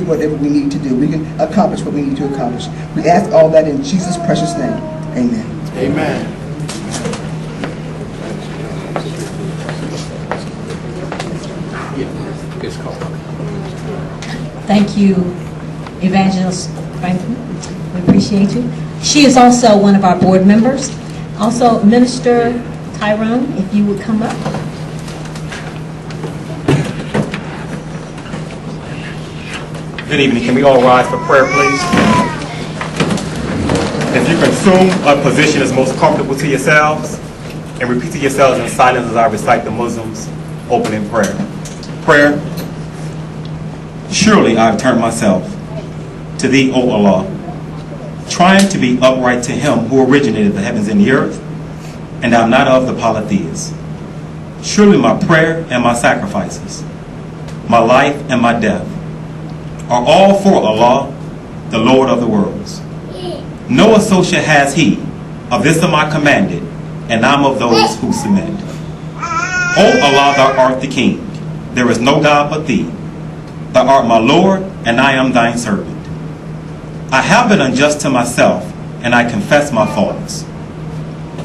do whatever we need to do. We can accomplish what we need to accomplish. We ask all that in Jesus' precious name. Amen. Amen. Thank you, Evangelist Franklin. We appreciate you. She is also one of our board members. Also, Minister Tyrone, if you would come up. Good evening. Can we all rise for prayer, please? If you can assume a position is most comfortable to yourselves, and repeat to yourselves in silence as I recite the Muslims' opening prayer. Prayer. Surely I have turned myself to Thee, O Allah, trying to be upright to Him who originated the heavens and the earth, and I am not of the polytheists. Surely my prayer and my sacrifices, my life and my death, are all for Allah, the Lord of the worlds. No associate has He. Of this am I commanded, and I am of those who submit. O Allah, Thou art the King. There is no God but Thee. Thou art my Lord, and I am Thine servant. I have been unjust to myself, and I confess my faults.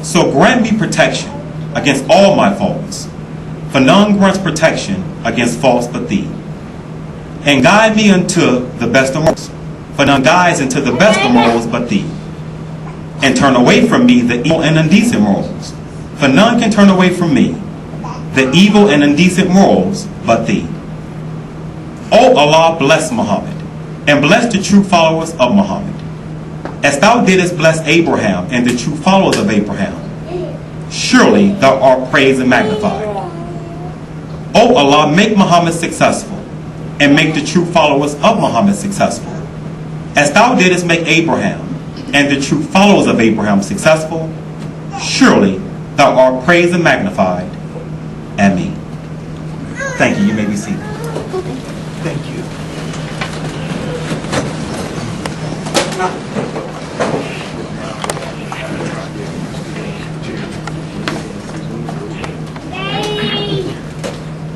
So grant me protection against all my faults, for none grants protection against faults but Thee. And guide me unto the best of morals, for none guides into the best of morals but Thee. And turn away from me the evil and indecent morals, for none can turn away from me the evil and indecent morals but Thee. O Allah, bless Muhammad, and bless the true followers of Muhammad, as Thou didst bless Abraham and the true followers of Abraham. Surely Thou art praised and magnified. O Allah, make Muhammad successful, and make the true followers of Muhammad successful, as Thou didst make Abraham and the true followers of Abraham successful. Surely Thou art praised and magnified. Ameen. Thank you. You may be seated. Thank you.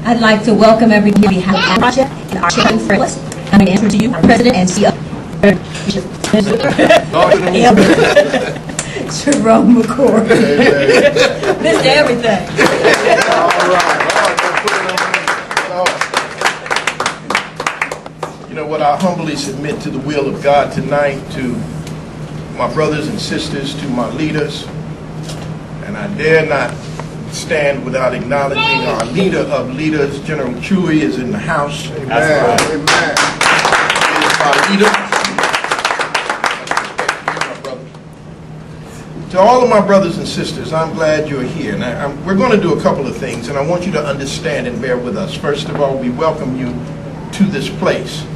I'd like to welcome everyone on behalf of the project and our chairman, Franklin. I'm going to introduce you, our president and CEO, Jerome McCorry. Mr. Everything. All right. You know what? I humbly submit to the will of God tonight, to my brothers and sisters, to my leaders, and I dare not stand without acknowledging our leader of leaders. General Chewy is in the house. Amen. That's right. Amen. He is my leader. To all of my brothers and sisters, I'm glad you're here. Now, we're going to do a couple of things, and I want you to understand and bear with us. First of all, we welcome you to this place.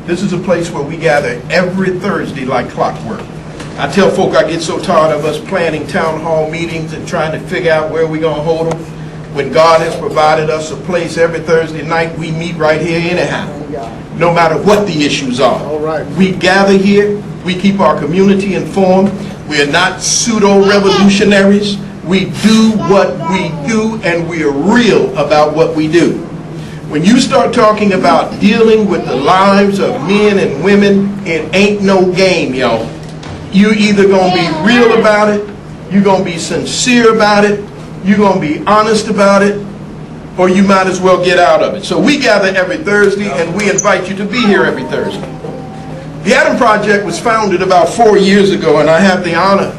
This is a place where we gather every Thursday like clockwork. I tell folk I get so tired of us planning town hall meetings and trying to figure out where we're going to hold them. When God has provided us a place every Thursday night, we meet right here anyhow, no matter what the issues are. All right. We gather here. We keep our community informed. We are not pseudo-revolutionaries. We do what we do, and we are real about what we do. When you start talking about dealing with the lives of men and women, it ain't no game, y'all. You either going to be real about it, you're going to be sincere about it, you're going to be honest about it, or you might as well get out of it. So we gather every Thursday, and we invite you to be here every Thursday. The Adam Project was founded about 4 years ago, and I have the honor,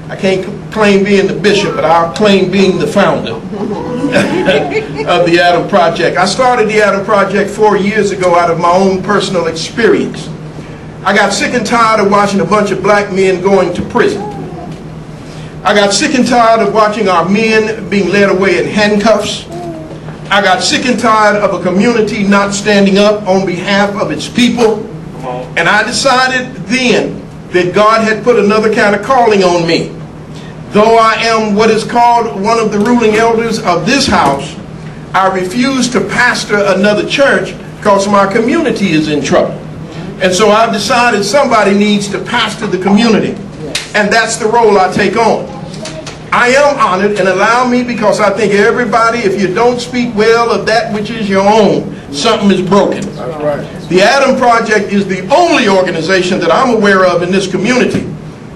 I can't claim being the bishop, but I'll claim being the founder of the Adam Project. I started the Adam Project 4 years ago out of my own personal experience. I got sick and tired of watching a bunch of black men going to prison. I got sick and tired of watching our men being led away in handcuffs. I got sick and tired of a community not standing up on behalf of its people. And I decided then that God had put another kind of calling on me. Though I am what is called one of the ruling elders of this house, I refuse to pastor another church because my community is in trouble. And so I've decided somebody needs to pastor the community. And that's the role I take on. I am honored, and allow me, because I think everybody, if you don't speak well of that which is your own, something is broken. That's right. The Adam Project is the only organization that I'm aware of in this community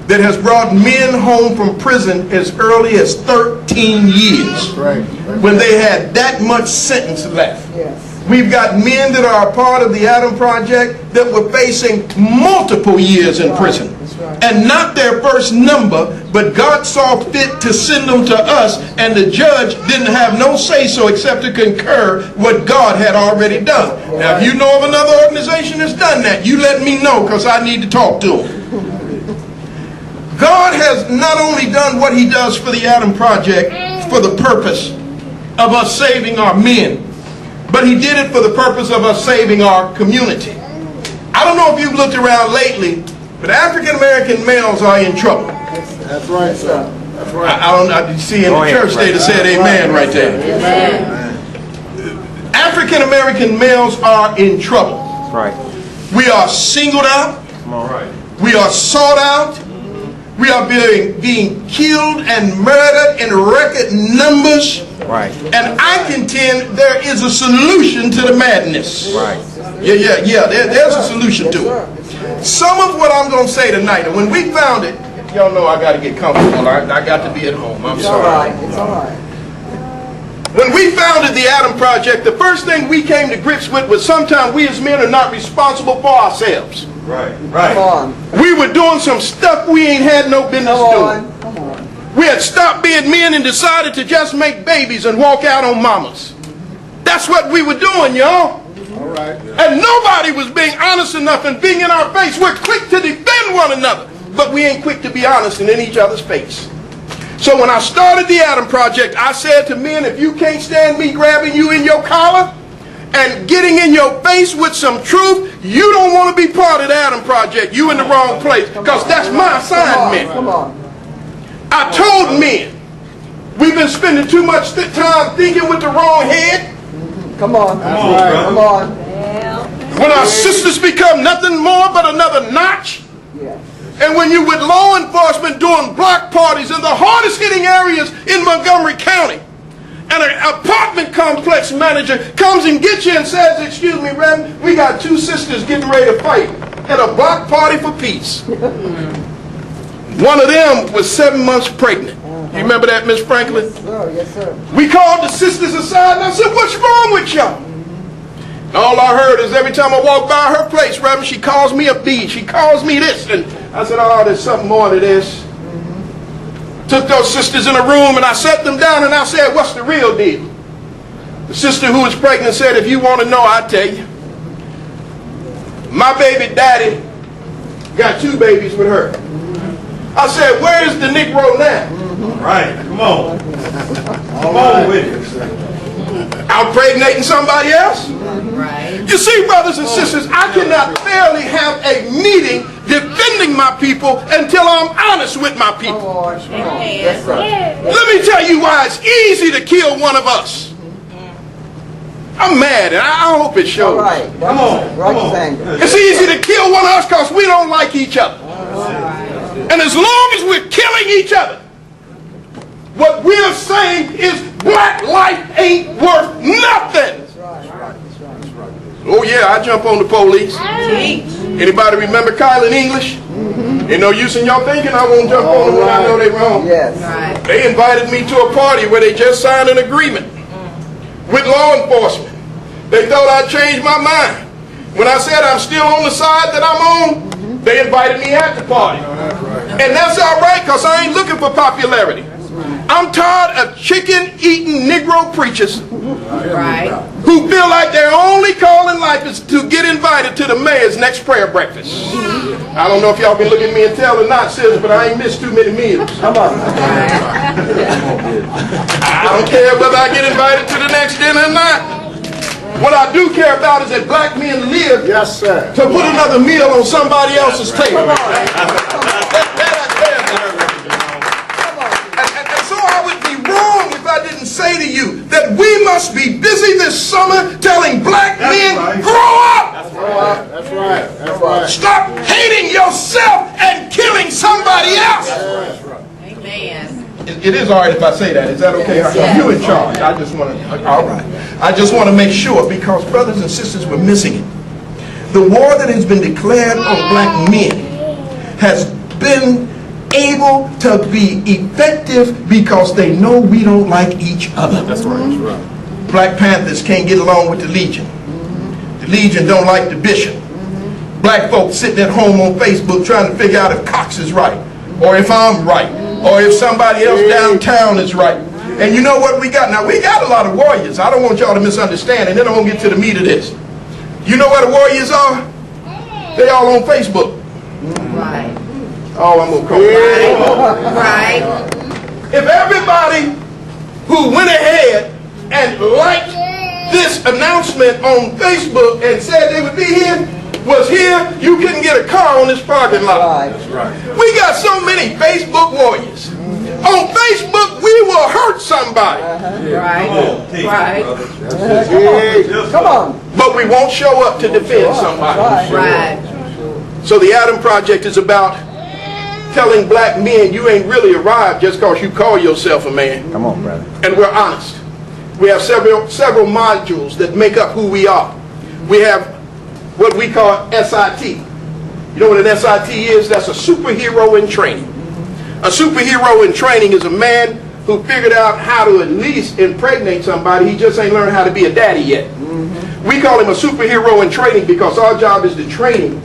that has brought men home from prison as early as 13 years, Right. when they had that much sentence left. Yes. We've got men that are a part of the Adam Project that were facing multiple years in prison. That's right. And not their first number, but God saw fit to send them to us, and the judge didn't have no say-so except to concur what God had already done. Now, if you know of another organization that's done that, you let me know, because I need to talk to them. God has not only done what he does for the Adam Project for the purpose of us saving our men, but he did it for the purpose of us saving our community. I don't know if you've looked around lately, but African American males are in trouble. That's right, sir. That's right. I see in the church they said amen right there. African American males are in trouble. Right. We are singled out. Come on. Right. We are sought out. We are being killed and murdered in record numbers. Right. And I contend there is a solution to the madness. Right. Yeah. There's a solution to it. Some of what I'm going to say tonight, and when we found it, y'all know I got to get comfortable. I got to be at home. I'm sorry. It's all right. When we founded the Adam Project, the first thing we came to grips with was sometimes we as men are not responsible for ourselves. Right. Come Right. on. We were doing some stuff we ain't had no business doing. Come on. We had stopped being men and decided to just make babies and walk out on mamas. That's what we were doing, y'all. All right. And nobody was being honest enough and being in our face. We're quick to defend one another, but we ain't quick to be honest and in each other's face. So when I started the Adam Project, I said to men, if you can't stand me grabbing you in your collar and getting in your face with some truth, you don't want to be part of the Adam Project. You in the wrong place, because that's my assignment. Come on. I told men, we've been spending too much time thinking with the wrong head. Come on. That's right. Come on. When our sisters become nothing more but another notch. Yeah. And when you with law enforcement doing block parties in the hardest hitting areas in Montgomery County, and an apartment complex manager comes and gets you and says, excuse me, Reverend, we got two sisters getting ready to fight at a block party for peace. One of them was 7 months pregnant. You remember that, Miss Franklin? Yes, sir. Yes, sir. We called the sisters aside and I said, what's wrong with y'all? And all I heard is every time I walk by her place, Reverend, she calls me a bee. She calls me this. And I said, oh, there's something more to this. Took those sisters in a room and I sat them down and I said, what's the real deal? The sister who was pregnant said, if you want to know, I'll tell you. My baby daddy got 2 babies with her. I said, where is the Negro now? Right. Come on. Come on with it. Out impregnating somebody else? Right. You see, brothers and sisters, I cannot fairly have a meeting defending my people until I'm honest with my Come people. on. Come on. Yes, sir. Let me tell you why it's easy to kill one of us. I'm mad, and I hope it All shows. right. Come on. Righteous anger. It's easy to kill one of us because we don't like each other. And as long as we're killing each other, what we're saying is black life ain't worth nothing. Oh yeah, I jump on the police. Anybody remember Kyle in English? Ain't no use in y'all thinking I won't jump on them when I know they wrong. Yes. Right. They invited me to a party where they just signed an agreement with law enforcement. They thought I'd change my mind. When I said I'm still on the side that I'm on, they invited me at the party. And that's all right, because I ain't looking for popularity. I'm tired of chicken-eating Negro preachers Right. who feel like their only call in life is to get invited to the mayor's next prayer breakfast. I don't know if y'all can look at me and tell or not, sis, but I ain't missed too many meals. Come on. I don't care whether I get invited to the next dinner or not. What I do care about is that black men live Yes, sir. to put another meal on somebody else's table. And so I would be wrong if I didn't say to you that we must be busy this summer telling black men, grow up! That's right. That's right. Stop hating yourself and killing somebody else. Amen. it is all right if I say that. Is that okay? Yes. You in charge. I just want to, all right. I just want to make sure, because brothers and sisters, we're missing it. The war that has been declared on black men has been able to be effective because they know we don't like each other. That's right. That's right. Black Panthers can't get along with the Legion. The Legion don't like the Bishop. Black folks sitting at home on Facebook trying to figure out if Cox is right, or if I'm right, or if somebody else downtown is right. And you know what we got? Now, we got a lot of warriors. I don't want y'all to misunderstand, and then I'm going to get to the meat of this. You know where the warriors are? They all on Facebook. Right. Oh, I'm going to come. Right. If everybody who went ahead and liked this announcement on Facebook and said they would be here, was here, you couldn't get a car on this parking lot. That's right. We got so many Facebook warriors. On Facebook, we will hurt somebody, Right. Right. Come on. but we won't show up to defend somebody. Right. So the Adam Project is about telling black men you ain't really arrived just because you call yourself a man. Come on, brother. And we're honest. We have several modules that make up who we are. We have what we call SIT. You know what an SIT is? That's a superhero in training. A superhero in training is a man who figured out how to at least impregnate somebody. He just ain't learned how to be a daddy yet. We call him a superhero in training because our job is to train him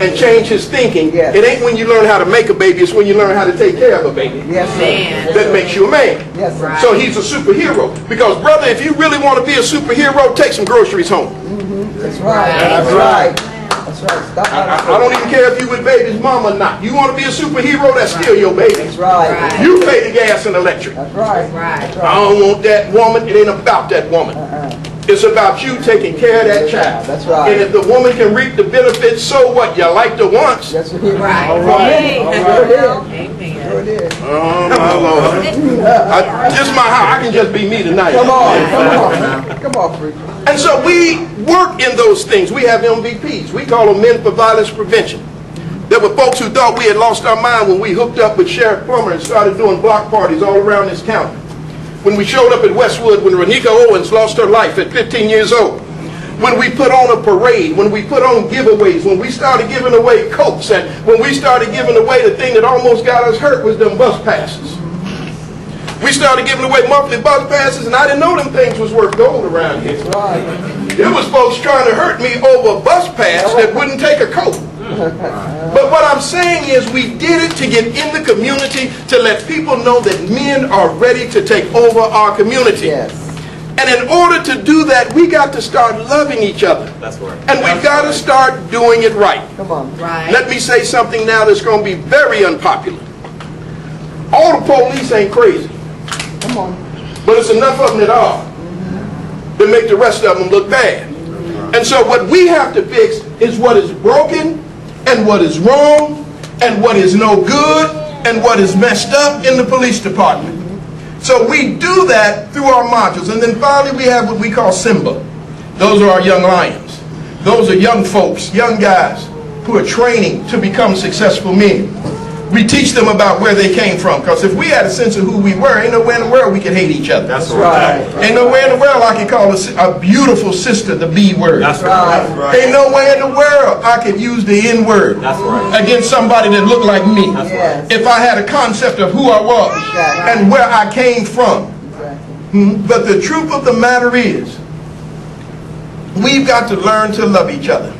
and change his thinking. Yes. It ain't when you learn how to make a baby, it's when you learn how to take care of a baby. Yes, sir. Man. That makes you a man. Yes, sir. Right. So he's a superhero. Because, brother, if you really want to be a superhero, take some groceries home. That's right. That's right. That's right. Stop. I don't even care if you with baby's mom or not. You want to be a superhero, that's still your baby. That's right. Right. You pay the gas and electric. That's right. Right. I don't want that woman. It ain't about that woman. It's about you taking care of that child. That's right. And if the woman can reap the benefits, so what? You liked her once. That's what he Right. All right. Sure did. Amen. Sure did. Oh, my Lord. Just my how. I can just be me tonight. Come on. Come on. Come on, preacher. And so we work in those things. We have MVPs. We call them Men for Violence Prevention. There were folks who thought we had lost our mind when we hooked up with Sheriff Plummer and started doing block parties all around this county. When we showed up at Westwood, when Renika Owens lost her life at 15 years old. When we put on a parade, when we put on giveaways, when we started giving away coats, and when we started giving away the thing that almost got us hurt was them bus passes. We started giving away monthly bus passes, and I didn't know them things was worth gold around here. That's right. There was folks trying to hurt me over a bus pass that wouldn't take a coat. But what I'm saying is we did it to get in the community to let people know that men are ready to take over our community. Yes. And in order to do that, we got to start loving each other. That's right. And we got to start doing it right. Come on. Right. Let me say something now that's going to be very unpopular. All the police ain't crazy, Come on. but it's enough of them that are to make the rest of them look bad. And so what we have to fix is what is broken and what is wrong and what is no good and what is messed up in the police department. So we do that through our modules. And then finally we have what we call Simba. Those are our young lions. Those are young folks, young guys who are training to become successful men. We teach them about where they came from. Because if we had a sense of who we were, ain't nowhere in the world we could hate each other. That's right. Ain't nowhere in the world I could call a beautiful sister the B word. That's right. That's right. Ain't nowhere in the world I could use the N word That's right. against somebody that looked like me. Yes. If I had a concept of who I was Exactly. and where I came from. Exactly. But the truth of the matter is, we've got to learn to love each other.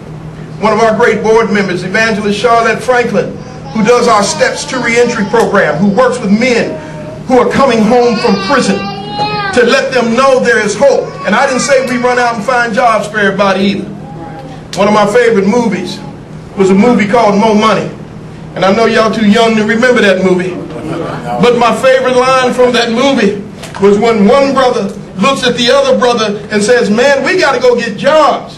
One of our great board members, Evangelist Charlotte Franklin, who does our Steps to Reentry program, who works with men who are coming home from prison to let them know there is hope. And I didn't say we run out and find jobs for everybody either. One of my favorite movies was a movie called Mo Money. And I know y'all too young to remember that movie. But my favorite line from that movie was when one brother looks at the other brother and says, man, we got to go get jobs.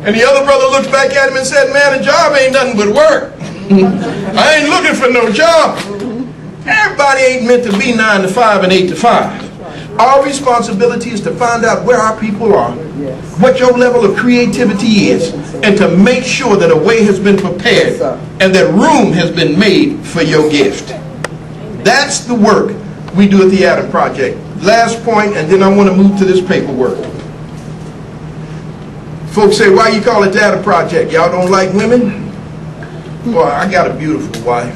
And the other brother looks back at him and said, man, a job ain't nothing but work. I ain't looking for no job. Everybody ain't meant to be 9 to 5 and 8 to 5. Our responsibility is to find out where our people are, what your level of creativity is, and to make sure that a way has been prepared and that room has been made for your gift. That's the work we do at the Adam Project. Last point, and then I want to move to this paperwork. Folks say, why you call it the Adam Project? Y'all don't like women? Boy, I got a beautiful wife.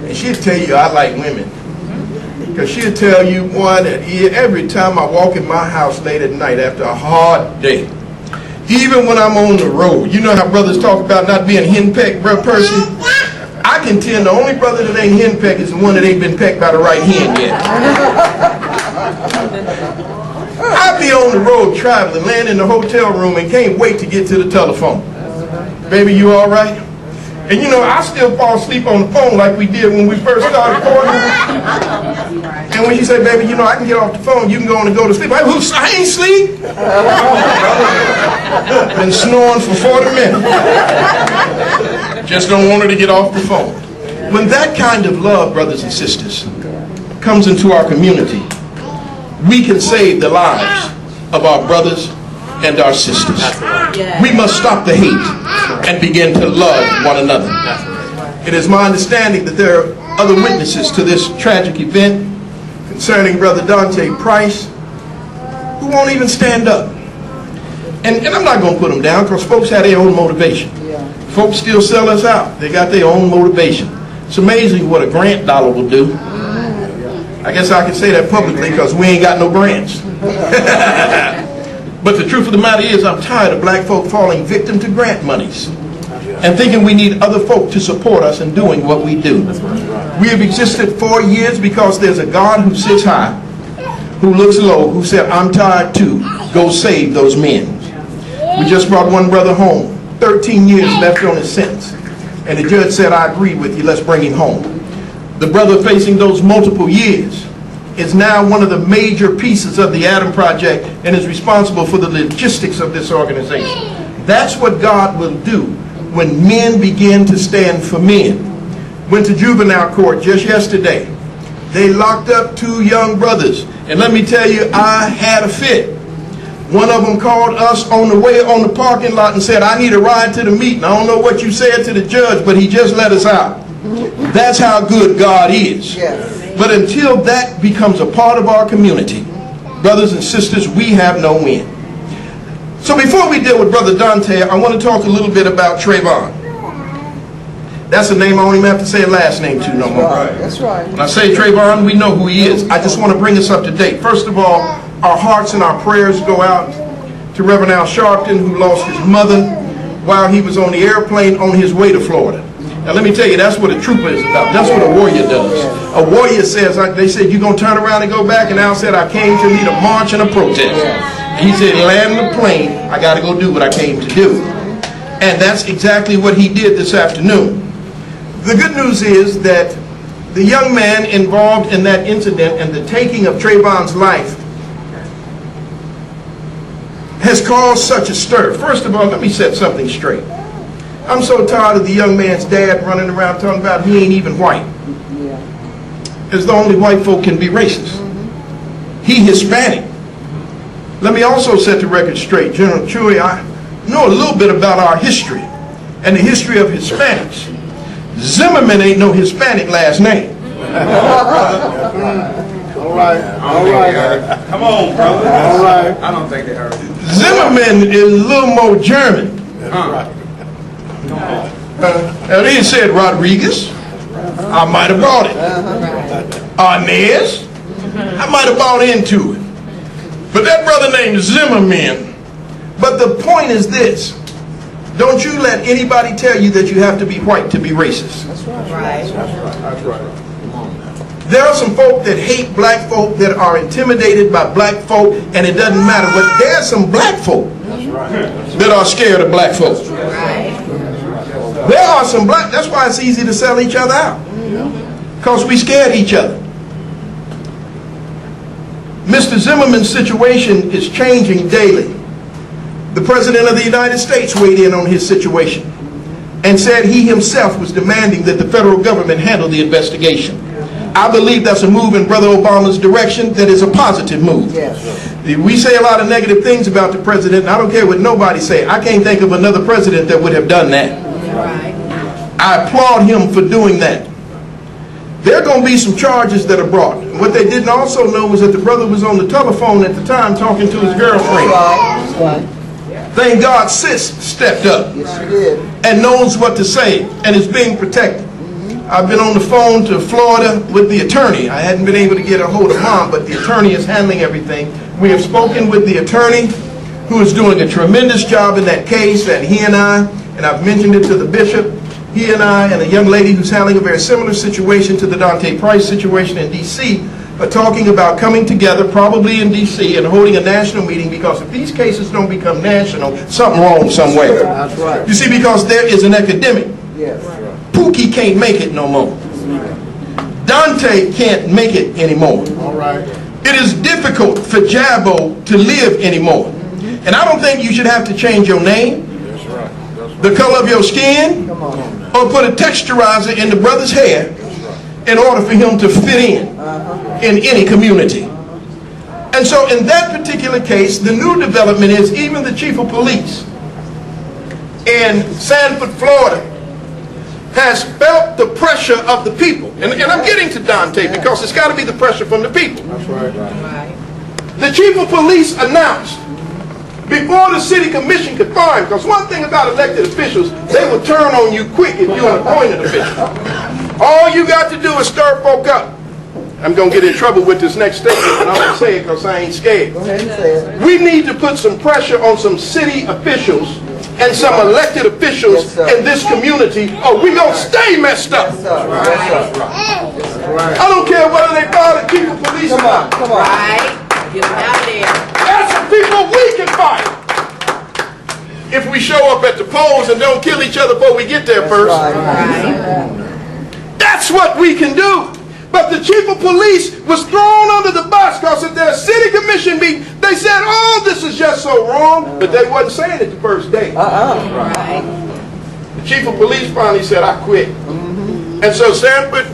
And she'll tell you I like women. Because she'll tell you, one, that every time I walk in my house late at night after a hard day, even when I'm on the road, you know how brothers talk about not being henpecked, Brother Percy? I can tell the only brother that ain't henpecked is the one that ain't been pecked by the right hen yet. I be on the road traveling, laying in the hotel room and can't wait to get to the telephone. Baby, you all right? And you know, I still fall asleep on the phone like we did when we first started courting. And when she said, baby, you know, I can get off the phone, you can go on and go to sleep. I ain't sleep. Been snoring for 40 minutes. Just don't want her to get off the phone. When that kind of love, brothers and sisters, comes into our community, we can save the lives of our brothers and our sisters. We must stop the hate and begin to love one another. It is my understanding that there are other witnesses to this tragic event concerning Brother Dante Price who won't even stand up. And I'm not going to put them down because folks have their own motivation. Folks still sell us out. They got their own motivation. It's amazing what a grant dollar will do. I guess I can say that publicly because we ain't got no grants. But the truth of the matter is I'm tired of black folk falling victim to grant monies and thinking we need other folk to support us in doing what we do. We have existed 4 years because there's a God who sits high, who looks low, who said, I'm tired too, go save those men. We just brought one brother home, 13 years left on his sentence, and the judge said, I agree with you, let's bring him home. The brother facing those multiple years is now one of the major pieces of the Adam Project and is responsible for the logistics of this organization. That's what God will do when men begin to stand for men. Went to juvenile court just yesterday. They locked up 2 young brothers. And let me tell you, I had a fit. One of them called us on the way on the parking lot and said, I need a ride to the meeting. I don't know what you said to the judge, but he just let us out. That's how good God is. Yes. But until that becomes a part of our community, brothers and sisters, we have no win. So before we deal with Brother Dante, I want to talk a little bit about Trayvon. That's a name I don't even have to say a last name to no more. That's right. When I say Trayvon, we know who he is. I just want to bring us up to date. First of all, our hearts and our prayers go out to Reverend Al Sharpton, who lost his mother while he was on the airplane on his way to Florida. Now let me tell you, that's what a trooper is about. That's what a warrior does. A warrior says, they said, you going to turn around and go back? And Al said, I came to lead a march and a protest. He said, land the plane, I got to go do what I came to do. And that's exactly what he did this afternoon. The good news is that the young man involved in that incident and the taking of Trayvon's life has caused such a stir. First of all, let me set something straight. I'm so tired of the young man's dad running around talking about he ain't even white. As though only white folk can be racist. He Hispanic. Let me also set the record straight. General Chewy, I know a little bit about our history and the history of Hispanics. Zimmerman ain't no Hispanic last name. All right. Come on, brother. All right. I don't think they heard it. Zimmerman is a little more German. They said Rodriguez, I might have bought it. Arnez, I might have bought into it. But that brother named Zimmerman. But the point is this. Don't you let anybody tell you that you have to be white to be racist. That's right. That's right. There are some folk that hate black folk, that are intimidated by black folk, and it doesn't matter. But there are some black folk that are scared of black folk. There are some black, that's why it's easy to sell each other out. Because we scared each other. Mr. Zimmerman's situation is changing daily. The President of the United States weighed in on his situation and said he himself was demanding that the federal government handle the investigation. I believe that's a move in Brother Obama's direction that is a positive move. Yes. We say a lot of negative things about the president, and I don't care what nobody say. I can't think of another president that would have done that. I applaud him for doing that. there are going to be some charges that are brought. What they didn't also know was that the brother was on the telephone at the time talking to his girlfriend. That's right. Thank God sis stepped up Yes, she did. and knows what to say and is being protected. I've been on the phone to Florida with the attorney. I hadn't been able to get a hold of mom, but the attorney is handling everything. We have spoken with the attorney, who is doing a tremendous job in that case, and he and I've mentioned it to the bishop, he and I and a young lady who's handling a very similar situation to the Dante Price situation in D.C., are talking about coming together, probably in D.C., and holding a national meeting, because if these cases don't become national, something wrong somewhere. That's right. You see, because there is an epidemic. Yes. Pookie can't make it no more. Dante can't make it anymore. All right. It is difficult for Jabbo to live anymore. And I don't think you should have to change your name, That's right. That's right. the color of your skin, Come on. or put a texturizer in the brother's hair in order for him to fit in any community. And so in that particular case, the new development is even the chief of police in Sanford, Florida, has felt the pressure of the people. And I'm getting to Dante because it's got to be the pressure from the people. That's right. Right. The chief of police announced before the city commission could fire him, because one thing about elected officials, they will turn on you quick if you're an appointed official. All you got to do is stir folk up. I'm going to get in trouble with this next statement, and I'm going to say it because I ain't scared. Go ahead and say it. We need to put some pressure on some city officials and some elected officials Yes, sir. in this community, or we going to stay messed up. Yes, sir. Yes, sir. I don't care whether they fire the chief of police or Come on. not. Come on. Right. Get them out of there. That's some people we can fight. If we show up at the polls and don't kill each other before we get there first. Right. That's what we can do. But the chief of police was thrown under the bus because at their city commission meeting, they said, oh, this is just so wrong. But they wasn't saying it the first day. Right. The chief of police finally said, I quit. And so Sanford,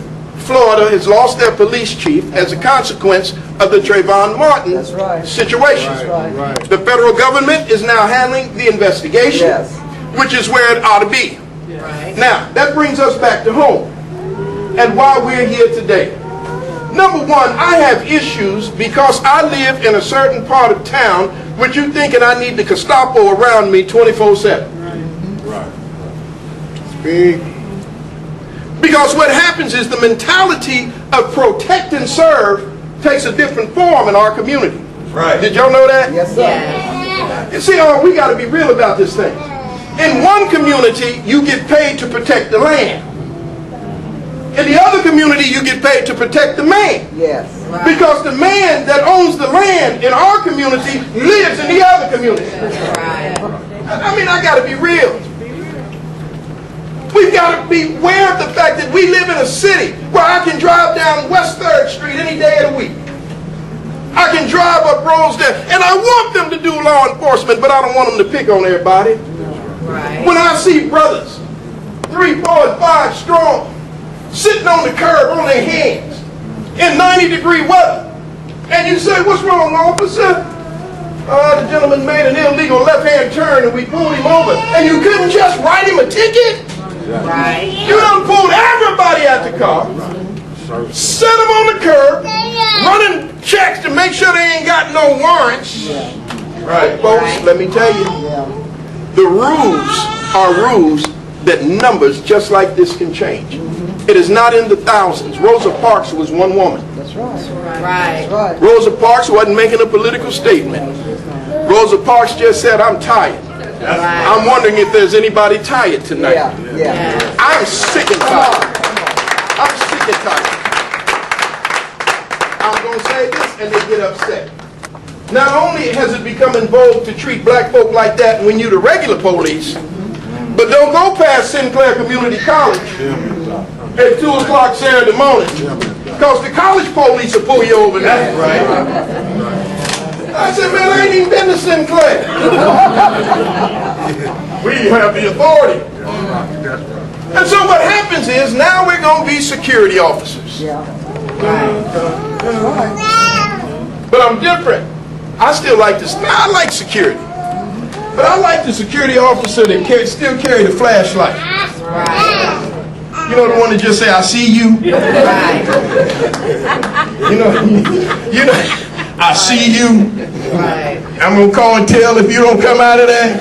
Florida has lost their police chief as a consequence of the Trayvon Martin That's right. situation. Right. Right. The federal government is now handling the investigation, Yes. which is where it ought to be. Right. Now, that brings us back to home and why we're here today. Number one, I have issues because I live in a certain part of town which you thinking I need the Gestapo around me 24/7. Right. Speak. Because what happens is the mentality of protect and serve takes a different form in our community. Right. Did y'all know that? Yes, sir. Yes. You see, we got to be real about this thing. In one community, you get paid to protect the land. In the other community, you get paid to protect the man. Yes. Because the man that owns the land in our community lives in the other community. Right. I mean, I got to be real. We've got to be aware of the fact that we live in a city where I can drive down West 3rd Street any day of the week. I can drive up Rosedale, and I want them to do law enforcement, but I don't want them to pick on everybody. Right. When I see brothers, 3, 4, and 5 strong, sitting on the curb on their hands in 90-degree weather, and you say, what's wrong, officer? The gentleman made an illegal left-hand turn and we pulled him over. And you couldn't just write him a ticket? Right. You done pulled everybody out the car, set them on the curb, running checks to make sure they ain't got no warrants. Right, folks, let me tell you, the rules are rules that numbers just like this can change. It is not in the thousands. Rosa Parks was one woman. That's right. Right. That's right. Rosa Parks wasn't making a political statement. Rosa Parks just said, I'm tired. I'm wondering if there's anybody tired tonight. Yeah. I'm sick and tired. I'm sick and tired. I'm going to say this and they get upset. Not only has it become in vogue to treat black folk like that when you're the regular police, but don't go past Sinclair Community College at 2 o'clock Saturday morning, because the college police will pull you over now. I said, man, I ain't even been to Sinclair. We have the authority. And so what happens is, now we're going to be security officers. Yeah. But I'm different. I still like this. I like security. But I like the security officer that still carry the flashlight. Right. You know the one that just say, I see you? Right. You know, I see you. Right. I'm going to call and tell if you don't come out of there.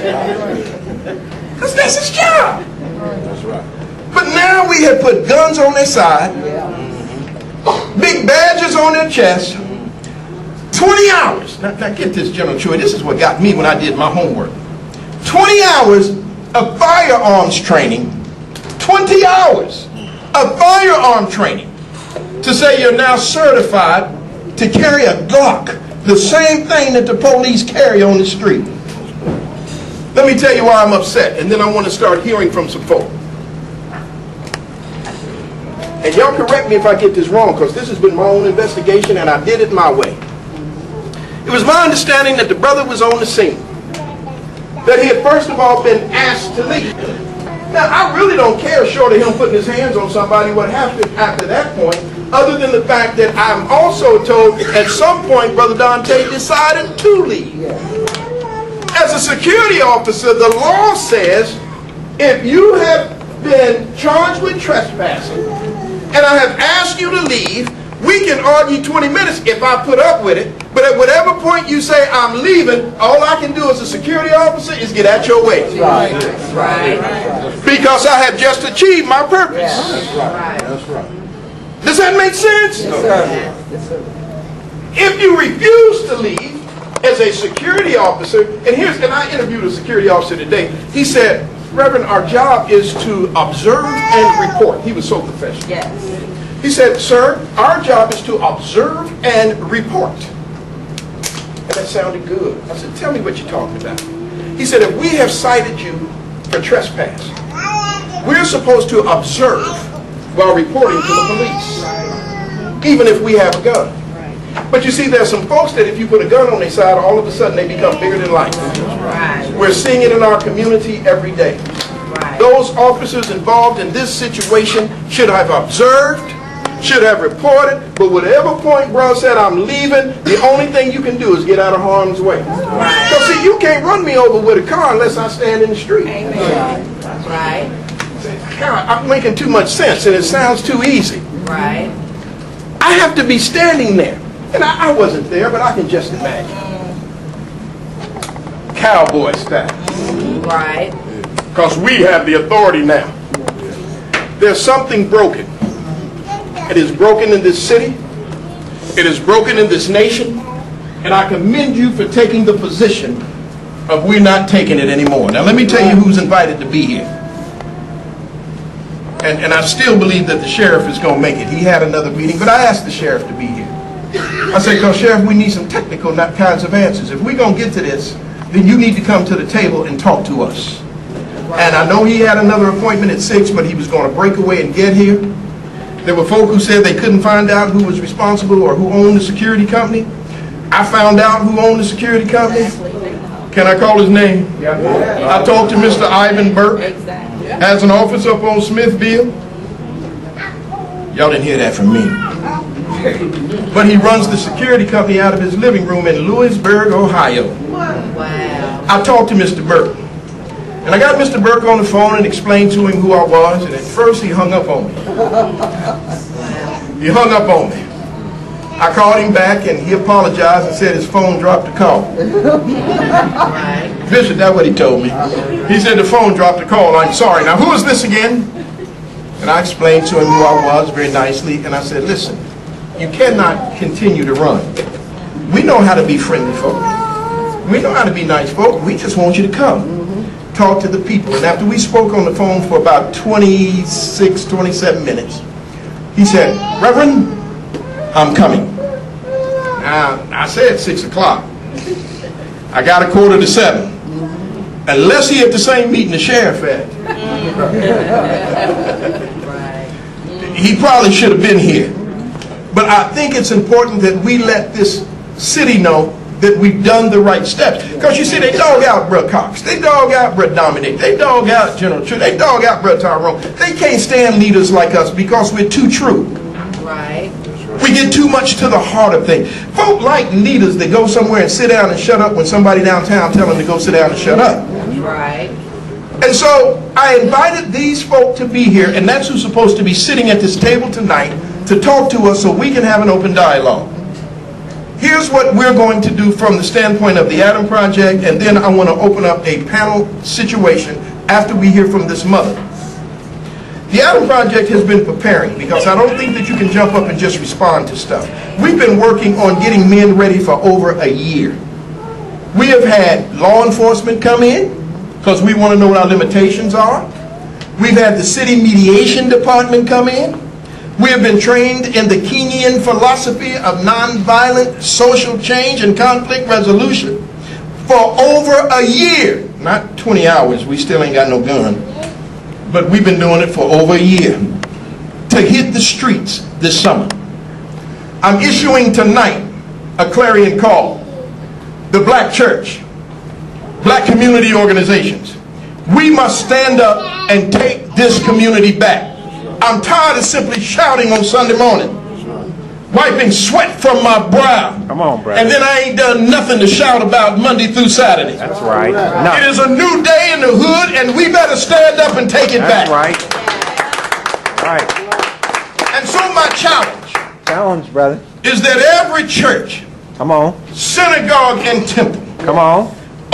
Because that's his job. That's right. But now we have put guns on their side, big badges on their chest, 20 hours. Now get this, General Troy, this is what got me when I did my homework. 20 hours of firearms training, 20 hours of firearm training to say you're now certified to carry a Glock, the same thing that the police carry on the street. Let me tell you why I'm upset, and then I want to start hearing from some folk. And y'all correct me if I get this wrong, because this has been my own investigation and I did it my way. It was my understanding that the brother was on the scene, that he had first of all been asked to leave. Now, I really don't care, short of him putting his hands on somebody, what happened after that point, other than the fact that I'm also told at some point Brother Dante decided to leave. As a security officer, the law says if you have been charged with trespassing and I have asked you to leave, we can argue 20 minutes if I put up with it, but at whatever point you say I'm leaving, all I can do as a security officer is get out your way. Right. Because I have just achieved my purpose. That's right. That's right. Does that make sense? Yes, sir. If you refuse to leave as a security officer, and I interviewed a security officer today, he said, Reverend, our job is to observe and report. He was so professional. Yes. He said, sir, our job is to observe and report. And that sounded good. I said, tell me what you're talking about. He said, if we have cited you for trespass, we're supposed to observe while reporting to the police, even if we have a gun. But you see, there's some folks that if you put a gun on their side, all of a sudden they become bigger than life. Right. We're seeing it in our community every day. Right. Those officers involved in this situation should have observed, should have reported, but whatever point bro said I'm leaving, the only thing you can do is get out of harm's way. Right. So see, you can't run me over with a car unless I stand in the street. Amen. Right. God, I'm making too much sense and it sounds too easy. Right. I have to be standing there. And I wasn't there, but I can just imagine. Cowboy style. Right. Because we have the authority now. There's something broken. It is broken in this city. It is broken in this nation. And I commend you for taking the position of we're not taking it anymore. Now let me tell you who's invited to be here. And I still believe that the sheriff is going to make it. He had another meeting, but I asked the sheriff to be here. I said, because Sheriff, we need some technical kinds of answers. If we're going to get to this, then you need to come to the table and talk to us. And I know he had another appointment at 6, but he was going to break away and get here. There were folk who said they couldn't find out who was responsible or who owned the security company. I found out who owned the security company. Can I call his name? I talked to Mr. Ivan Burke. Has an office up on Smithville. Y'all didn't hear that from me. But he runs the security company out of his living room in Lewisburg, Ohio. Wow. I talked to Mr. Burke. And I got Mr. Burke on the phone and explained to him who I was. And at first he hung up on me. He hung up on me. I called him back and he apologized and said his phone dropped the call. Right. Bishop, that's what he told me. He said the phone dropped the call. I'm sorry. Now who is this again? And I explained to him who I was very nicely. And I said, listen, you cannot continue to run. We know how to be friendly folk. We know how to be nice folk. We just want you to come. Talk to the people. And after we spoke on the phone for about 26, 27 minutes, he said, Reverend, I'm coming. Now, I said 6 o'clock. I got 6:45. Unless he at the same meeting the sheriff at. He probably should have been here. But I think it's important that we let this city know that we've done the right steps. Because you see, they dog out Brother Cox. They dog out Brother Dominic. They dog out General Trinity. They dog out Brother Tyrone. They can't stand leaders like us because we're too true. Right. We get too much to the heart of things. Folk like leaders that go somewhere and sit down and shut up when somebody downtown tell them to go sit down and shut up. Right. And so I invited these folk to be here, and that's who's supposed to be sitting at this table tonight to talk to us so we can have an open dialogue. Here's what we're going to do from the standpoint of the Adam Project, and then I want to open up a panel situation after we hear from this mother. The Adam Project has been preparing, because I don't think that you can jump up and just respond to stuff. We've been working on getting men ready for over a year. We have had law enforcement come in, because we want to know what our limitations are. We've had the city mediation department come in. We have been trained in the Keynesian philosophy of nonviolent social change and conflict resolution for over a year. Not 20 hours, we still ain't got no gun. But we've been doing it for over a year to hit the streets this summer. I'm issuing tonight a clarion call. The black church, black community organizations, we must stand up and take this community back. I'm tired of simply shouting on Sunday morning, wiping sweat from my brow. Come on, brother. And then I ain't done nothing to shout about Monday through Saturday. That's right. It is a new day in the hood, and we better stand up and take it That's back. right. Right. And so my challenge brother. is that every church, Come on. synagogue, and temple Come on.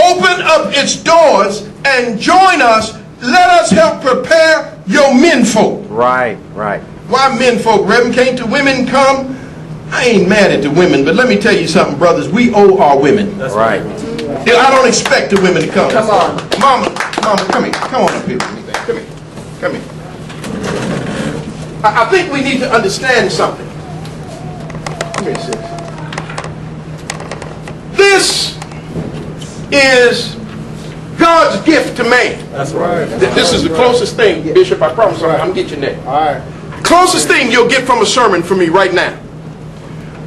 open up its doors and join us. Let us help prepare your men folk. Right. Right. Why men folk, Reverend? Can't the women come? I ain't mad at the women, but let me tell you something, brothers. We owe our women. That's right. I don't expect the women to come. Come on. Mama, come here. Come on up here with me, baby. Come here. Come here. I think we need to understand something. Come here, sis. This is God's gift to man. That's right. This is the closest thing, Bishop, I promise I'm going to get you next. All right. Closest thing you'll get from a sermon from me right now.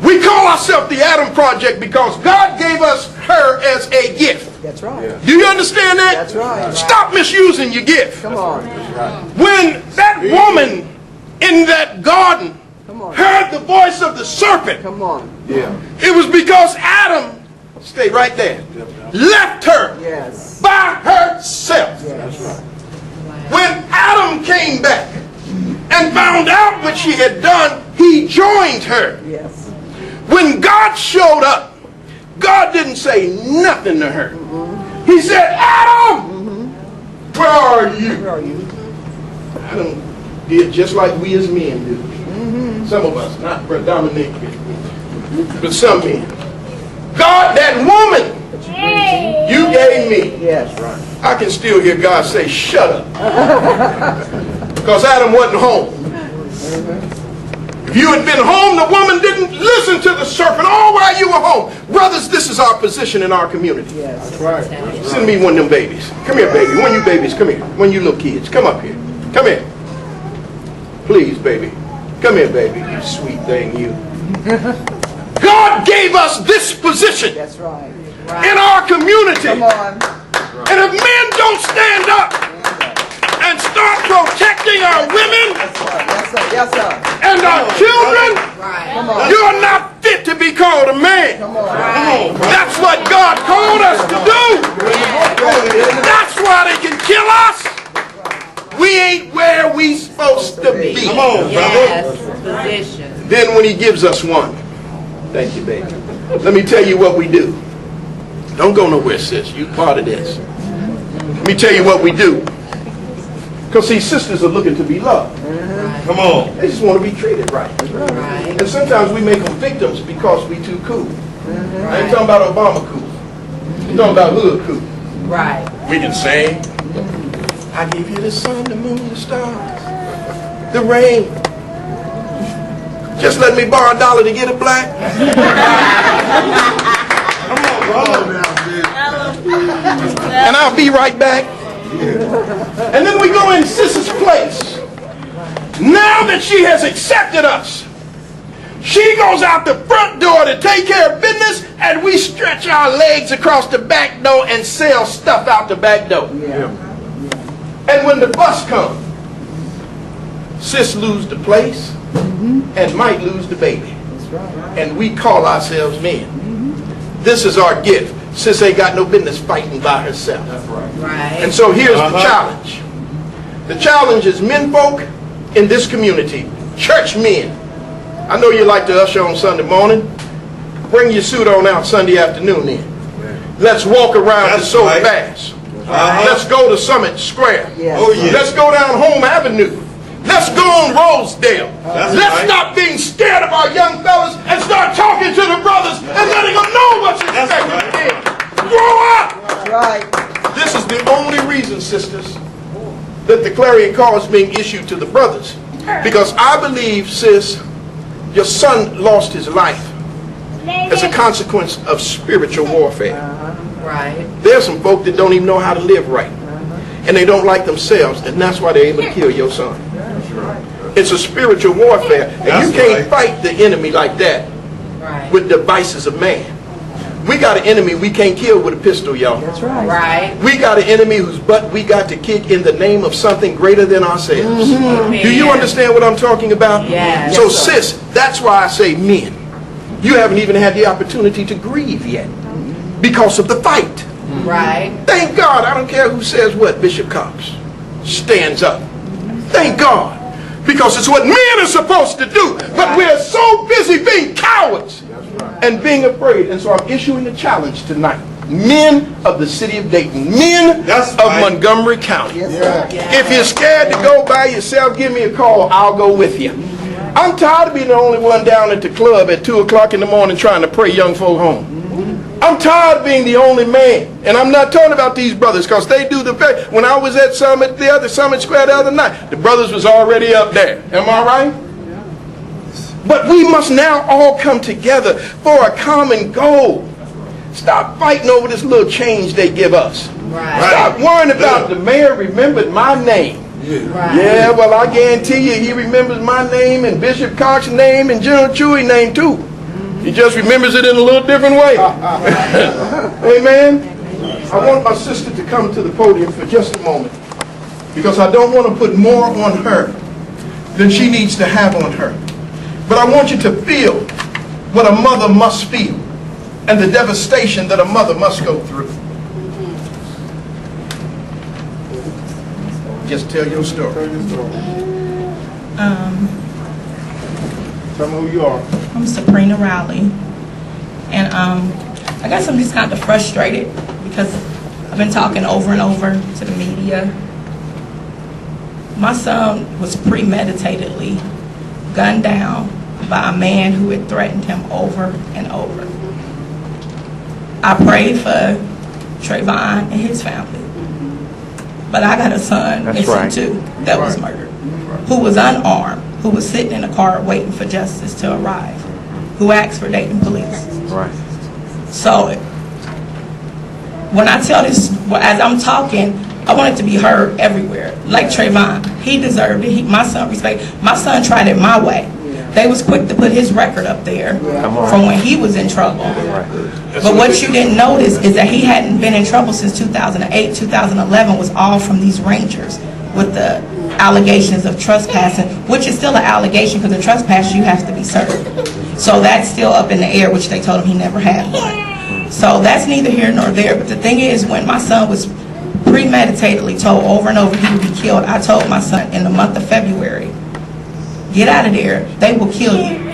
We call ourselves the Adam Project because God gave us her as a gift. That's right. Do you understand that? That's right. Stop misusing your gift. Come on. When that woman in that garden Come on. heard the voice of the serpent, Come on. Yeah. it was because Adam, stay right there, left her Yes. by herself. Yes. When Adam came back and found out what she had done, he joined her. Yes. When God showed up, God didn't say nothing to her. He said, Adam, where are you? Where are you? Adam did just like we as men do. Some of us, not predominantly, but some men. God, that woman you gave me. Yes. I can still hear God say, shut up. Because Adam wasn't home. If you had been home, the woman didn't listen to the serpent all while you were home. Brothers, this is our position in our community. Yes. That's right. Send me one of them babies. Come here, baby. One of you babies, come here. One of you little kids, come up here. Come here. Please, baby. Come here, baby. You sweet thing, you. God gave us this position That's right. in our community. Come on. And if men don't stand up and start protecting our women That's right. Yes, sir. Yes, sir. and our children, Right. you're not fit to be called a man. Come on. Right. That's what God called us to do. That's why they can kill us. We ain't where we supposed to be. Come on, Yes. Position. Then when he gives us one, thank you, baby. Let me tell you what we do. Don't go nowhere, sis. You part of this. Let me tell you what we do. Because see, sisters are looking to be loved. Come on. They just want to be treated right. Right. And sometimes we make them victims because we too cool. I ain't talking about Obama cool. I'm talking about hood cool. Right. We can sing. I give you the sun, the moon, the stars, the rain. Just let me borrow $1 to get a black. And I'll be right back. And then we go in Sis's place. Now that she has accepted us, she goes out the front door to take care of business, and we stretch our legs across the back door and sell stuff out the back door. Yeah. And when the bus comes, sis lose the place and might lose the baby. That's right. And we call ourselves men. This is our gift. Sis ain't got no business fighting by herself. Right. And so here's the challenge. The challenge is men folk in this community, church men. I know you like to usher on Sunday morning. Bring your suit on out Sunday afternoon then. Let's walk around the so fast. Let's go to Summit Square. Oh, yeah. Let's go down Home Avenue. Let's go on Rosedale. Let's stop being scared of our young fellas and start talking to the brothers and letting them know what's expected of them. Grow up! Right. This is the only reason, sisters, that the clarion call is being issued to the brothers. Because I believe, sis, your son lost his life as a consequence of spiritual warfare. Right. There's some folk that don't even know how to live right. And they don't like themselves, and that's why they're able to kill your son. It's a spiritual warfare, and you can't fight the enemy like that Right. with devices of man. We got an enemy we can't kill with a pistol, y'all. That's right. Right. We got an enemy whose butt we got to kick in the name of something greater than ourselves. Amen. Do you understand what I'm talking about? Yes. So sis, that's why I say men. You haven't even had the opportunity to grieve yet because of the fight. Right. Thank God. I don't care who says what. Bishop Cox stands up. Thank God. Because it's what men are supposed to do. But we're so busy being cowards and being afraid. And so I'm issuing a challenge tonight. Men of the city of Dayton. Men of Montgomery County. If you're scared to go by yourself, give me a call. I'll go with you. I'm tired of being the only one down at the club at 2 o'clock in the morning trying to pray young folk home. I'm tired of being the only man. And I'm not talking about these brothers because they do the best. When I was at Summit Square the other night, the brothers was already up there. Am I right? But we must now all come together for a common goal. Stop fighting over this little change they give us. Right. Stop worrying about the mayor remembered my name. Right. Yeah, well, I guarantee you he remembers my name and Bishop Cox's name and General Chewy's name too. He just remembers it in a little different way. Amen. I want my sister to come to the podium for just a moment because I don't want to put more on her than she needs to have on her. But I want you to feel what a mother must feel and the devastation that a mother must go through. Just tell your story. Tell me who you are. I'm Sabrina Rowley, and I guess I'm just kind of frustrated because I've been talking over and over to the media. My son was premeditatedly gunned down by a man who had threatened him over and over. I prayed for Trayvon and his family, but I got a son missing too that was murdered, who was unarmed, who was sitting in a car waiting for justice to arrive, who asked for Dayton police. Right. So when I tell this, as I'm talking, I want it to be heard everywhere. Like Trayvon, he deserved it. My son tried it my way. They was quick to put his record up there from when he was in trouble. But what you didn't notice is that he hadn't been in trouble since 2008. 2011 was all from these rangers with the allegations of trespassing, which is still an allegation because the trespass you have to be served. So that's still up in the air, which they told him he never had one. So that's neither here nor there. But the thing is, when my son was premeditatedly told over and over he would be killed, I told my son in the month of February, get out of there, they will kill you.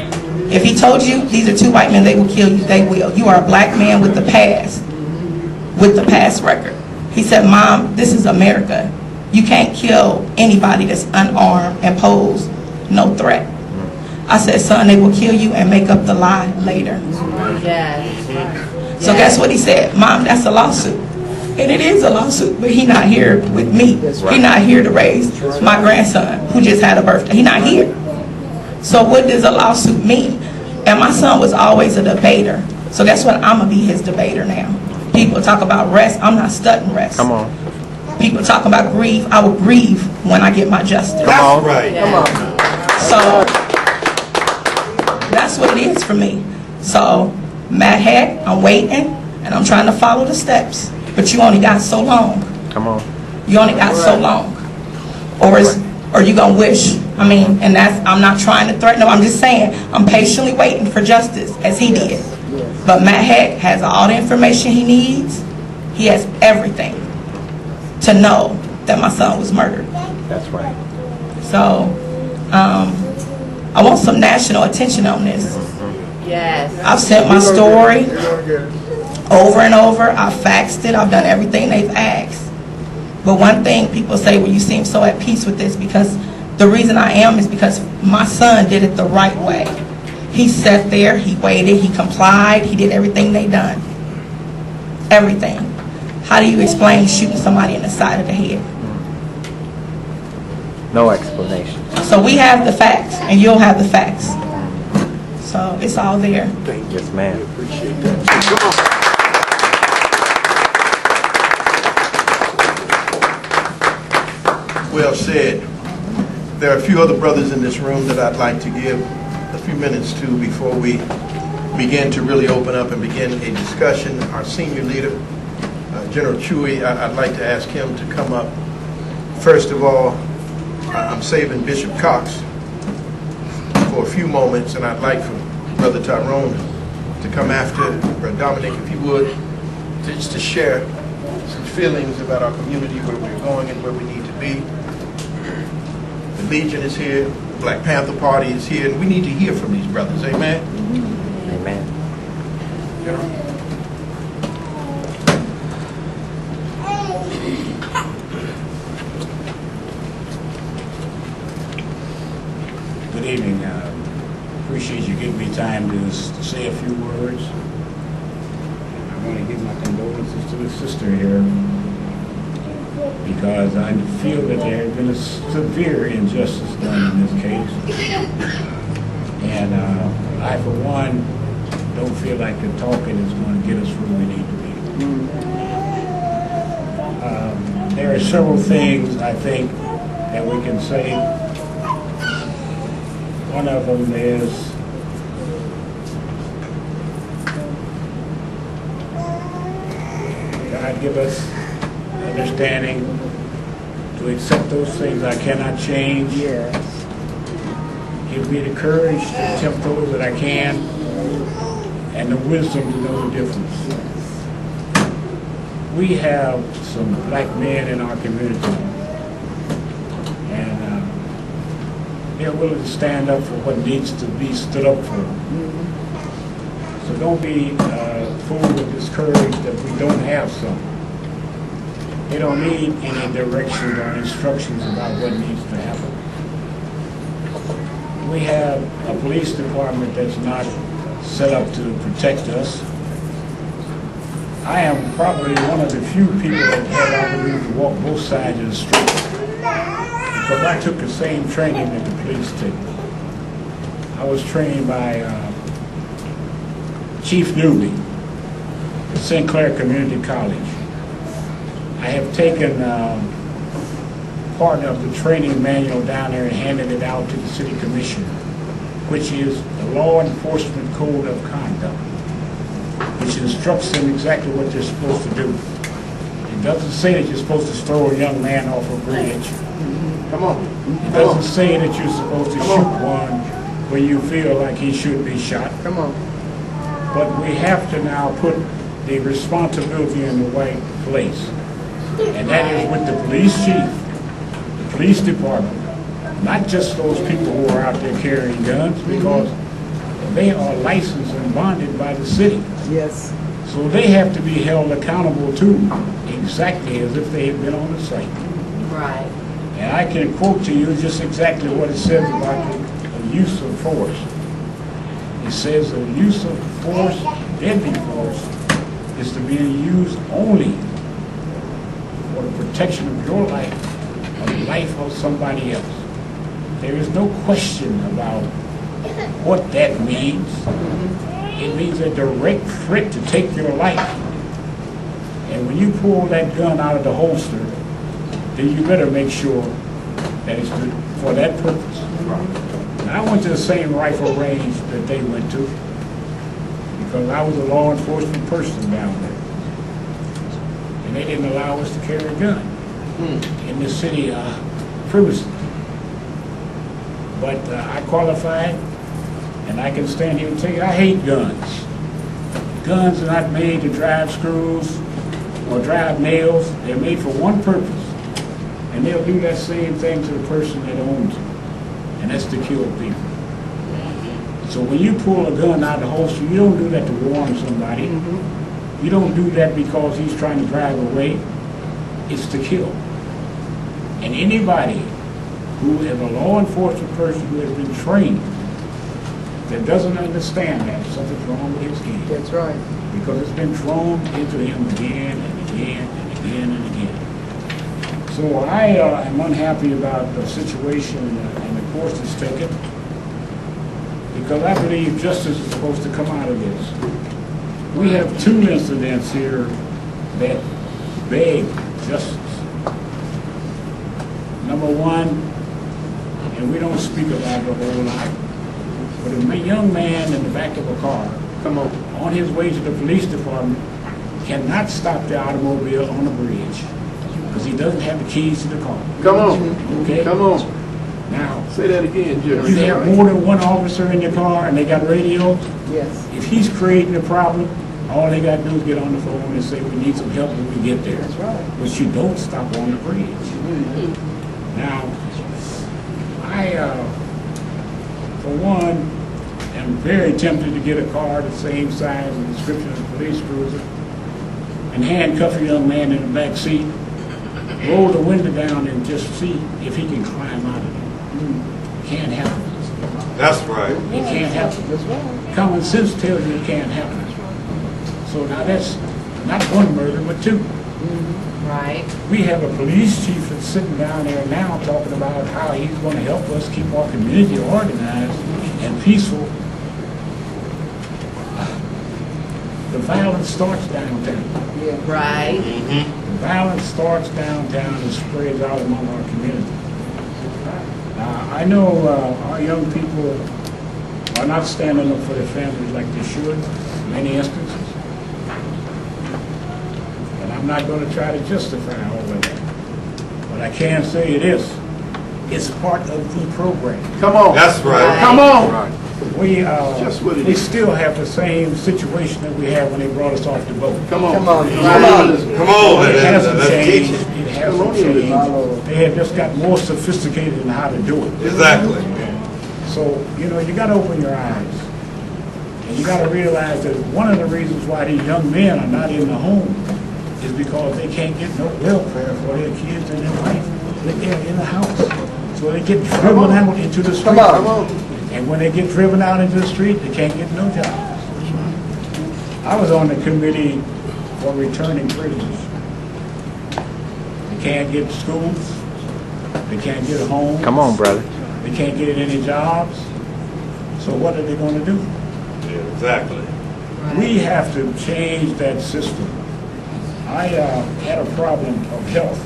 If he told you these are two white men, they will kill you, they will. You are a black man with the past record. He said, Mom, this is America. You can't kill anybody that's unarmed and pose no threat. I said, son, they will kill you and make up the lie later. Yes. So guess what he said? Mom, that's a lawsuit. And it is a lawsuit, but he's not here with me. He's not here to raise my grandson who just had a birthday. He's not here. So what does a lawsuit mean? And my son was always a debater. So guess what? I'm going to be his debater now. People talk about rest. I'm not studying rest. Come on. People talk about grief. I will grieve when I get my justice. Come on. Right. Come on. So that's what it is for me. So Matt Heck, I'm waiting, and I'm trying to follow the steps. But you only got so long. Come on. You only got so long. Or you gonna wish. I mean, and I'm not trying to threaten him. I'm just saying, I'm patiently waiting for justice, as he did. But Matt Heck has all the information he needs. He has everything to know that my son was murdered. That's right. So, I want some national attention on this. Yes. I've sent my story over and over. I've faxed it. I've done everything they've asked. But one thing people say, well, you seem so at peace with this, because the reason I am is because my son did it the right way. He sat there, he waited, he complied, he did everything they done. Everything. How do you explain shooting somebody in the side of the head? No explanation. So we have the facts, and you'll have the facts. So it's all there. Yes, ma'am. Well said. There are a few other brothers in this room that I'd like to give a few minutes to before we begin to really open up and begin a discussion. Our senior leader, General Chewy, I'd like to ask him to come up. First of all, I'm saving Bishop Cox for a few moments, and I'd like for Brother Tyrone to come after. Brother Dominic, if you would, just to share some feelings about our community, where we're going and where we need to be. The Legion is here, the Black Panther Party is here, and we need to hear from these brothers. Amen? Amen. General? Good evening. Appreciate you giving me time to say a few words. I want to give my condolences to the sister here, because I feel that there has been a severe injustice done in this case. And I, for one, don't feel like the talking is going to get us where we need to be. There are several things I think that we can say. One of them is God give us understanding to accept those things I cannot change. Yes. Give me the courage to attempt those that I can, and the wisdom to know the difference. We have some black men in our community, and they're willing to stand up for what needs to be stood up for. So don't be fooled or discouraged that we don't have some. They don't need any directions or instructions about what needs to happen. We have a police department that's not set up to protect us. I am probably one of the few people that had the opportunity to walk both sides of the street, because I took the same training that the police take. I was trained by Chief Newby at St. Clair Community College. I have taken part of the training manual down there and handed it out to the City Commission, which is the Law Enforcement Code of Conduct, which instructs them exactly what they're supposed to do. It doesn't say that you're supposed to throw a young man off a bridge. Come on. It doesn't say that you're supposed to shoot one when you feel like he should be shot. Come on. But we have to now put the responsibility in the right place. And that is with the police chief, the police department, not just those people who are out there carrying guns, because they are licensed and bonded by the city. Yes. So they have to be held accountable too, exactly as if they had been on the site. Right. And I can quote to you just exactly what it says about the use of force. It says the use of force, deadly force, is to be used only for the protection of your life or the life of somebody else. There is no question about what that means. It means a direct threat to take your life. And when you pull that gun out of the holster, then you better make sure that it's for that purpose. And I went to the same rifle range that they went to, because I was a law enforcement person down there. And they didn't allow us to carry a gun in the city premises. But I qualified, and I can stand here and tell you I hate guns. Guns are not made to drive screws or drive nails. They're made for one purpose. And they'll do that same thing to the person that owns them. And that's to kill people. So when you pull a gun out of the holster, you don't do that to warn somebody. You don't do that because he's trying to drive away. It's to kill. And anybody who is a law enforcement person who has been trained that doesn't understand that something's wrong with his head. That's right. Because it's been thrown into him again and again and again and again. So I am unhappy about the situation and the course it's taken, because I believe justice is supposed to come out of this. We have 2 incidents here that beg justice. Number one, and we don't speak about it a whole lot, but a young man in the back of a car, on his way to the police department, cannot stop the automobile on the bridge because he doesn't have the keys to the car. Come on. Okay? Come on. Now, Say that again, Jerome. you have more than one officer in your car and they got radios. Yes. If he's creating a problem, all they got to do is get on the phone and say, we need some help when we get there. That's right. But you don't stop on the bridge. Now, I, for one, am very tempted to get a car the same size and description of a police cruiser and handcuff a young man in the back seat, roll the window down and just see if he can climb out of it. Can't happen. That's right. It can't happen. Common sense tells you it can't happen. So now that's not one murder, but 2. Right. We have a police chief that's sitting down there now talking about how he's going to help us keep our community organized and peaceful. The violence starts downtown. Right. The violence starts downtown and spreads out among our community. I know our young people are not standing up for their families like they should in many instances. And I'm not going to try to justify all of that. But I can say this. It's part of the program. Come on. That's right. Come on. We what it we is. still have the same situation that we had when they brought us off the boat. Come on. Come on. Come on. It hasn't changed. It Come on, hasn't changed. They have just got more sophisticated in how to do it. Exactly. So, you know, you got to open your eyes. And you got to realize that one of the reasons why these young men are not in the home is because they can't get no welfare for their kids and their wife. They're in the house. So they get driven out into the street. Come on. And when they get driven out into the street, they can't get no jobs. I was on the committee for returning prisoners. They can't get schools. They can't get a home. Come on, brother. They can't get any jobs. So what are they going to do? Yeah, exactly. We have to change that system. I had a problem of health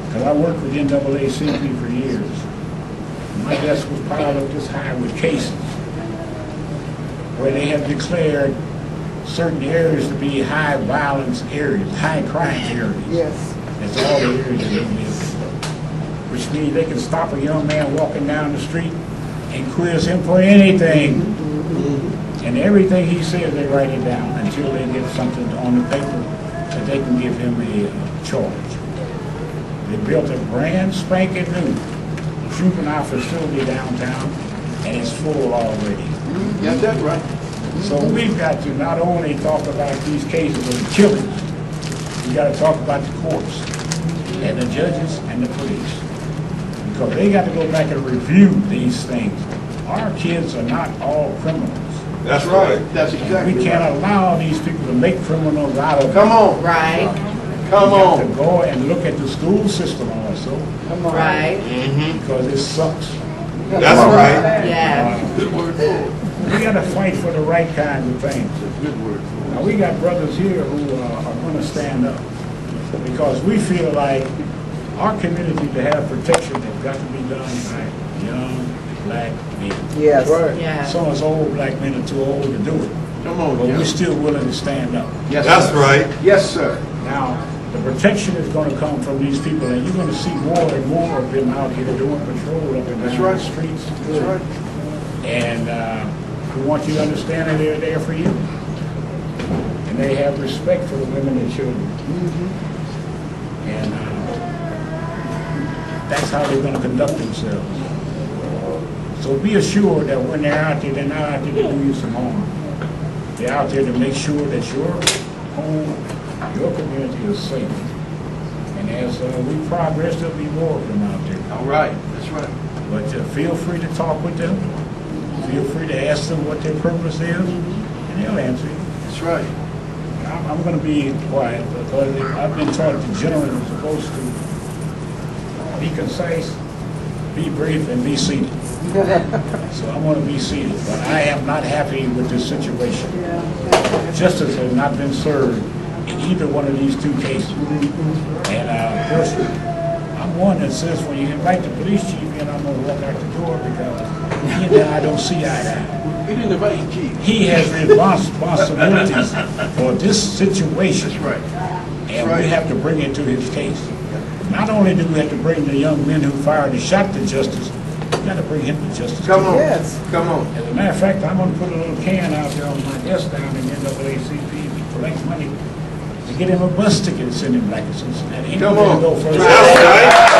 because I worked with NAACP for years. My desk was piled up this high with cases where they have declared certain areas to be high violence areas, high crime areas. Yes. That's all the areas that they live in. Which means they can stop a young man walking down the street and quiz him for anything. And everything he says, they write it down until they get something on the paper that they can give him a charge. They built a brand spanking new juvenile facility downtown, and it's full already. Got that right. So we've got to not only talk about these cases of killings, we got to talk about the courts and the judges and the police, because they got to go back and review these things. Our kids are not all criminals. That's right. That's exactly We can't allow these people to make criminals out of Come on. Right. Come We have to on. go and look at the school system also, Right. because it sucks. That's right. Yes. Good word. We got to fight for the right kinds of things. Good word. Now, we got brothers here who are going to stand up, because we feel like our community to have protection has got to be done by young black men. Yes. Yes. Some of us old black men are too old to do it, Come on, but we're John. still willing to stand up. Yes, that's right. Yes, sir. Now, the protection is going to come from these people, and you're going to see more and more of them out here doing patrol up and That's down right. the streets. That's right. And we want you to understand that they're there for you. and they have respect for the women and children. And that's how they're going to conduct themselves. So be assured that when they're out there, they're not out there to do you some harm. They're out there to make sure that your home, your community is safe. And as we progress, there'll be more of them out there. All right, that's right. But feel free to talk with them. Feel free to ask them what their purpose is, and they'll answer you. That's right. I'm going to be quiet because I've been taught the general is supposed to be concise, be brief, and be seated. So I'm going to be seated, but I am not happy with this situation. Justice has not been served in either one of these two cases. And of course, I'm one that says when you invite the police chief in, I'm going to walk out the door because he and I don't see eye to eye. We didn't invite the chief. He has responsibilities for this situation. That's right. And we have to bring it to his case. Not only do we have to bring the young men who fired and shot to justice, we got to bring him to justice. Come on. Come on. As a matter of fact, I'm going to put a little can out there on my desk down in NAACP to collect money to get him a bus ticket and send him back to Cincinnati. He Come gonna on. go first. That's right.